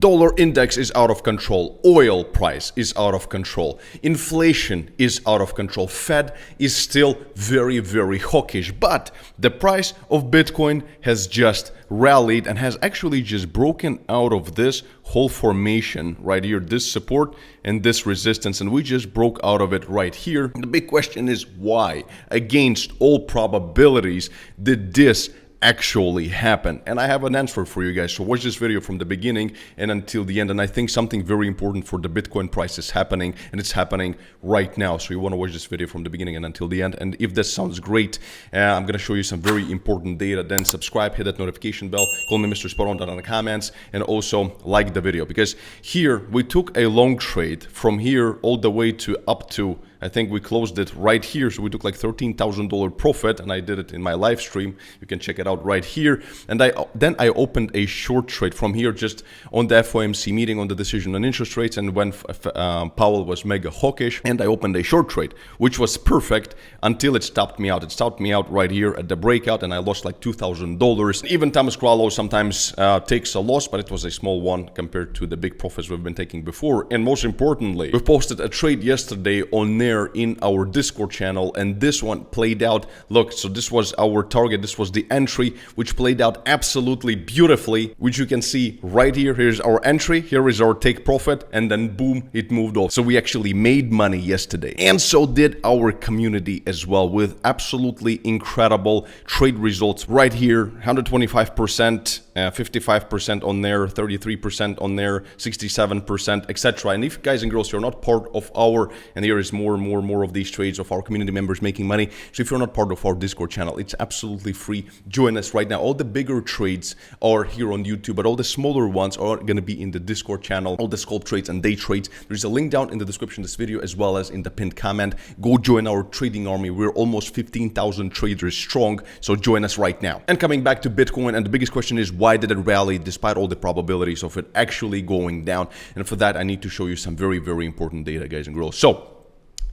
Dollar index is out of control. Oil price is out of control. Inflation is out of control. Fed is still very, very hawkish. But the price of Bitcoin has just rallied and has actually just broken out of this whole formation right here, this support and this resistance. And we just broke out of it right here. The big question is why, against all probabilities, did this actually happen? And I have an answer for you guys, so watch this video from the beginning and until the end. And I think something very important for the Bitcoin price is happening, and it's happening right now. So you want to watch this video from the beginning and until the end. And if this sounds great, I'm going to show you some very important data. Then subscribe, hit that notification bell, call me Mr. Spot On down in the comments, and also like the video, because here we took a long trade from here all the way to up to, I think we closed it right here. So we took like $13,000 profit, and I did it in my live stream. You can check it out right here. And then I opened a short trade from here just on the FOMC meeting on the decision on interest rates, and when Powell was mega hawkish, and I opened a short trade, which was perfect until it stopped me out. It stopped me out right here at the breakout, and I lost like $2,000. Even Thomas Crowell sometimes takes a loss, but it was a small one compared to the big profits we've been taking before. And most importantly, we posted a trade yesterday on there in our Discord channel, and this one played out. Look, so this was our target, this was the entry, which played out absolutely beautifully, which you can see right here. Here's our entry, here is our take profit, and then boom, it moved off. So we actually made money yesterday, and so did our community as well, with absolutely incredible trade results right here. 125%, 55% on there, 33% on there, 67%, etc. And if you guys and girls, you're not part of our, and here is more of these trades of our community members making money. So if you're not part of our Discord channel, it's absolutely free. Join us right now. All the bigger trades are here on YouTube, but all the smaller ones are going to be in the Discord channel. All the scalp trades and day trades, there's a link down in the description of this video as well as in the pinned comment. Go join our trading army. We're almost 15,000 traders strong, so join us right now. And coming back to Bitcoin, and the biggest question is, why did it rally despite all the probabilities of it actually going down? And for that, I need to show you some very, very important data, guys and girls. So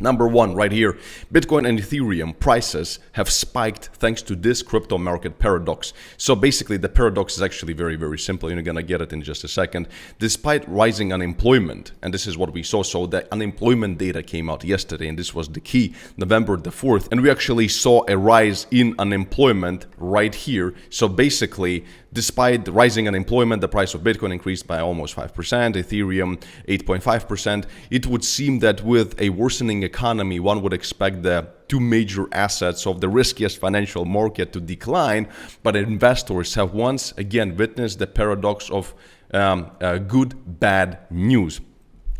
number one right here, Bitcoin and Ethereum prices have spiked thanks to this crypto market paradox. So basically the paradox is actually very, very simple. You're gonna get it in just a second. Despite rising unemployment, and this is what we saw, so the unemployment data came out yesterday, and this was the key, November the 4th, and we actually saw a rise in unemployment right here. So basically, despite the rising unemployment, the price of Bitcoin increased by almost 5%, Ethereum 8.5%. It would seem that with a worsening economy, one would expect the two major assets of the riskiest financial market to decline, but investors have once again witnessed the paradox of good, bad news.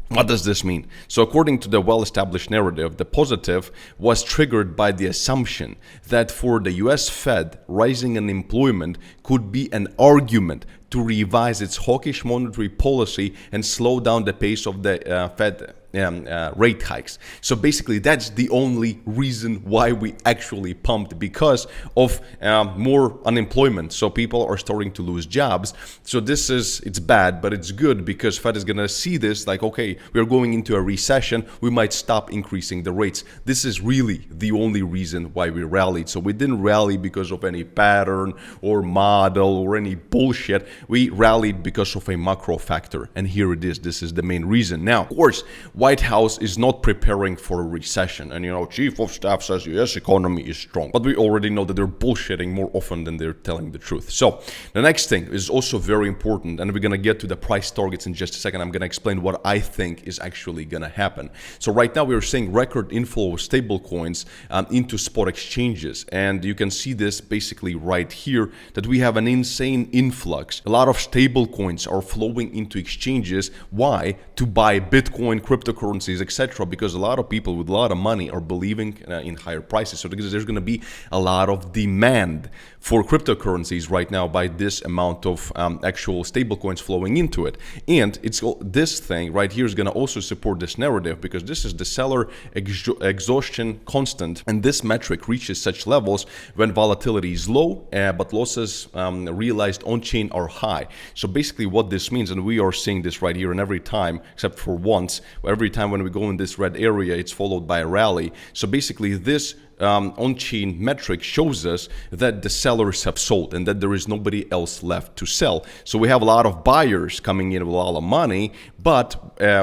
What does this mean? So according to the well-established narrative, the positive was triggered by the assumption that for the US Fed, rising unemployment could be an argument to revise its hawkish monetary policy and slow down the pace of the Fed rate hikes. So basically that's the only reason why we actually pumped, because of more unemployment. So people are starting to lose jobs. So it's bad, but it's good, because Fed is gonna see this like, okay, we're going into a recession, we might stop increasing the rates. This is really the only reason why we rallied. So we didn't rally because of any pattern or model or any bullshit. We rallied because of a macro factor, and here it is. This is the main reason. Now, of course, White House is not preparing for a recession, and Chief of Staff says US economy is strong, but we already know that they're bullshitting more often than they're telling the truth. So the next thing is also very important, and we're gonna get to the price targets in just a second. I'm gonna explain what I think is actually gonna happen. So right now we're seeing record inflow of stable coins into spot exchanges, and you can see this basically right here, that we have an insane influx. A lot of stable coins are flowing into exchanges. Why? To buy Bitcoin, cryptocurrencies, etc. Because a lot of people with a lot of money are believing in higher prices. So because there's going to be a lot of demand for cryptocurrencies right now by this amount of actual stable coins flowing into it. And this thing right here is going to also support this narrative, because this is the seller exhaustion constant, and this metric reaches such levels when volatility is low, but losses realized on-chain are high. So basically what this means, and we are seeing this right here, and every time except for once, every time when we go in this red area, it's followed by a rally. So basically this on-chain metric shows us that the sellers have sold and that there is nobody else left to sell. So we have a lot of buyers coming in with a lot of money, but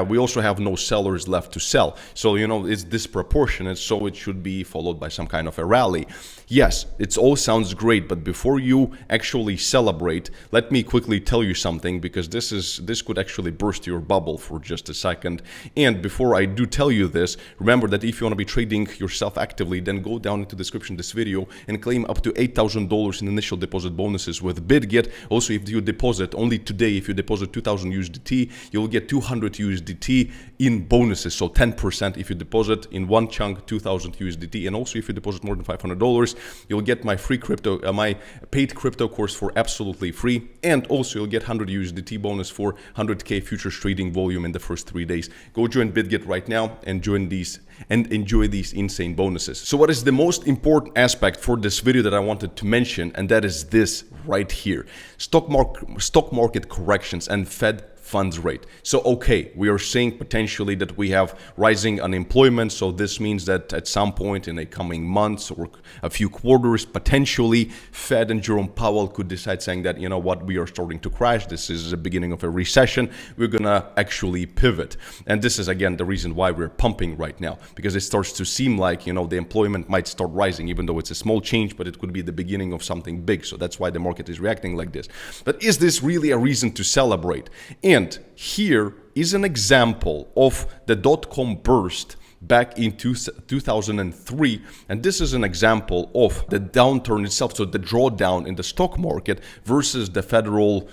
we also have no sellers left to sell. So, it's disproportionate, so it should be followed by some kind of a rally. Yes, it all sounds great, but before you actually celebrate, let me quickly tell you something, because this could actually burst your bubble for just a second. And before I do tell you this, remember that if you want to be trading yourself actively, then go down into the description of this video and claim up to $8,000 in initial deposit bonuses with BitGet. Also, if you deposit only today, if you deposit 2,000 USDT, you'll get 200 USDT in bonuses. So 10% if you deposit in one chunk 2,000 USDT. And also if you deposit more than $500, you'll get my free crypto, my paid crypto course for absolutely free. And also you'll get 100 USDT bonus for 100K futures trading volume in the first 3 days. Go join BitGet right now and join these and enjoy these insane bonuses. So what is the most important aspect for this video that I wanted to mention, and that is this right here: stock market corrections and Fed funds rate. So okay, we are seeing potentially that we have rising unemployment, so this means that at some point in the coming months or a few quarters, potentially Fed and Jerome Powell could decide saying that, we are starting to crash, this is the beginning of a recession, we're gonna actually pivot. And this is again the reason why we're pumping right now, because it starts to seem like, the employment might start rising, even though it's a small change, but it could be the beginning of something big. So that's why the market is reacting like this. But is this really a reason to celebrate? And here is an example of the dot-com burst back in 2003, and this is an example of the downturn itself, so the drawdown in the stock market versus the federal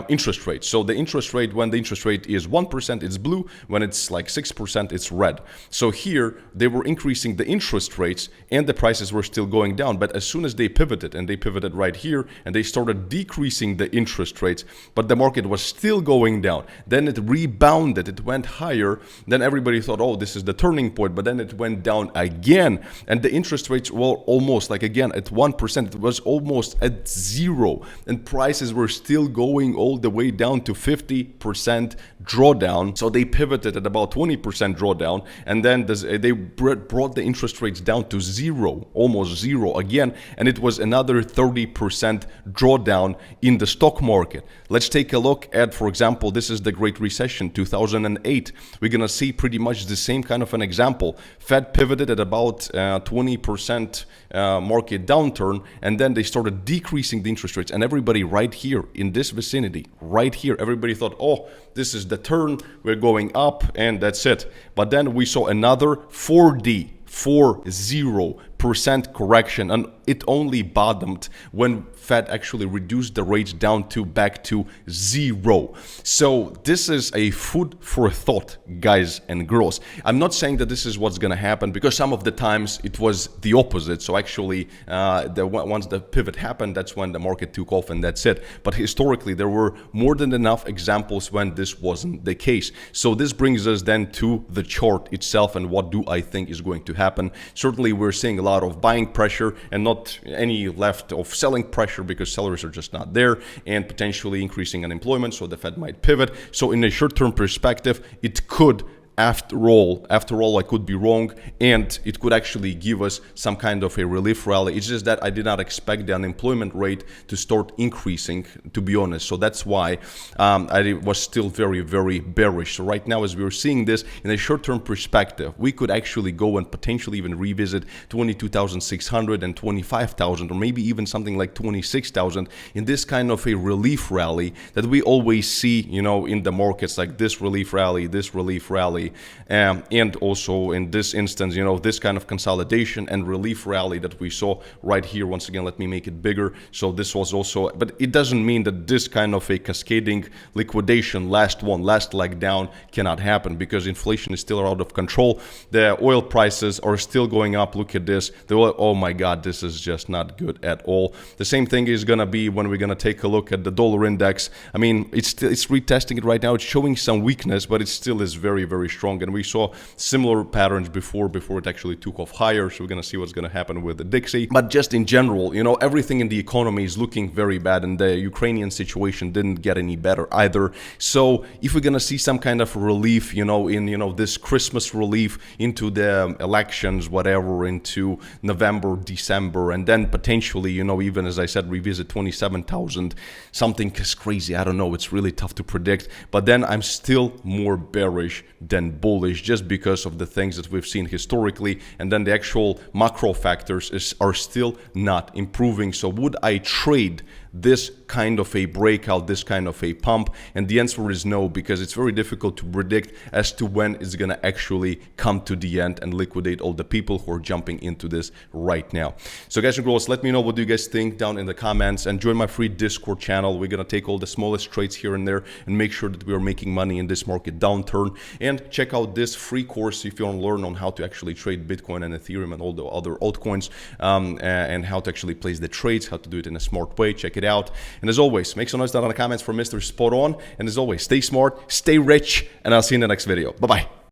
interest rate. So the interest rate, when the interest rate is 1%, it's blue. When it's like 6%, it's red. So here they were increasing the interest rates and the prices were still going down, but as soon as they pivoted, and they pivoted right here, and they started decreasing the interest rates, but the market was still going down, then it rebounded, it went higher, then everybody thought, oh, this is the turning point, but then it went down again, and the interest rates were almost like, again, at 1%, it was almost at zero, and prices were still going all the way down to 50% drawdown. So they pivoted at about 20% drawdown, and then they brought the interest rates down to zero, almost zero again, and it was another 30% drawdown in the stock market. Let's take a look at, for example, this is the Great Recession, 2008. We're gonna see pretty much the same kind of an example. Fed pivoted at about 20% market downturn, and then they started decreasing the interest rates, and everybody right here in this vicinity, right here, everybody thought, oh, this is the turn, we're going up, and that's it. But then we saw another 40% correction, and it only bottomed when Fed actually reduced the rates down to back to zero. So this is a food for thought, guys and girls. I'm not saying that this is what's gonna happen, because some of the times it was the opposite. So actually once the pivot happened, that's when the market took off, and that's it. But historically there were more than enough examples when this wasn't the case. So this brings us then to the chart itself, and what do I think is going to happen. Certainly we're seeing a lot of buying pressure and not any left of selling pressure, because sellers are just not there, and potentially increasing unemployment, so the Fed might pivot. So in a short-term perspective, it could, after all, I could be wrong, and it could actually give us some kind of a relief rally. It's just that I did not expect the unemployment rate to start increasing, to be honest. So that's why I was still very, very bearish. So right now, as we were seeing this in a short-term perspective, we could actually go and potentially even revisit 22,600 and 25,000, or maybe even something like 26,000 in this kind of a relief rally that we always see, in the markets, like this relief rally, and also in this instance, this kind of consolidation and relief rally that we saw right here. Once again, let me make it bigger. So this was also, but it doesn't mean that this kind of a cascading liquidation, last leg down, cannot happen, because inflation is still out of control. The oil prices are still going up. Look at this. Oh my God, this is just not good at all. The same thing is gonna be when we're gonna take a look at the dollar index. I mean, it's retesting it right now. It's showing some weakness, but it still is very, very strong, and we saw similar patterns before it actually took off higher. So we're gonna see what's gonna happen with the Dixie. But just in general, you know, everything in the economy is looking very bad, and the Ukrainian situation didn't get any better either. So if we're gonna see some kind of relief, you know, in, you know, this Christmas relief into the elections, whatever, into November, December, and then potentially, you know, even as I said, revisit 27,000, something is crazy. I don't know. It's really tough to predict. But then I'm still more bearish than bullish, just because of the things that we've seen historically, and then the actual macro factors are still not improving. So would I trade this kind of a breakout, this kind of a pump? And the answer is no, because it's very difficult to predict as to when it's going to actually come to the end and liquidate all the people who are jumping into this right now. So guys and girls, let me know what do you guys think down in the comments, and join my free Discord channel. We're going to take all the smallest trades here and there and make sure that we are making money in this market downturn. And check out this free course if you want to learn on how to actually trade Bitcoin and Ethereum and all the other altcoins, and how to actually place the trades, how to do it in a smart way. Check it out. And as always, make some noise down in the comments for Mr. Spot On. And as always, stay smart, stay rich, and I'll see you in the next video. Bye-bye.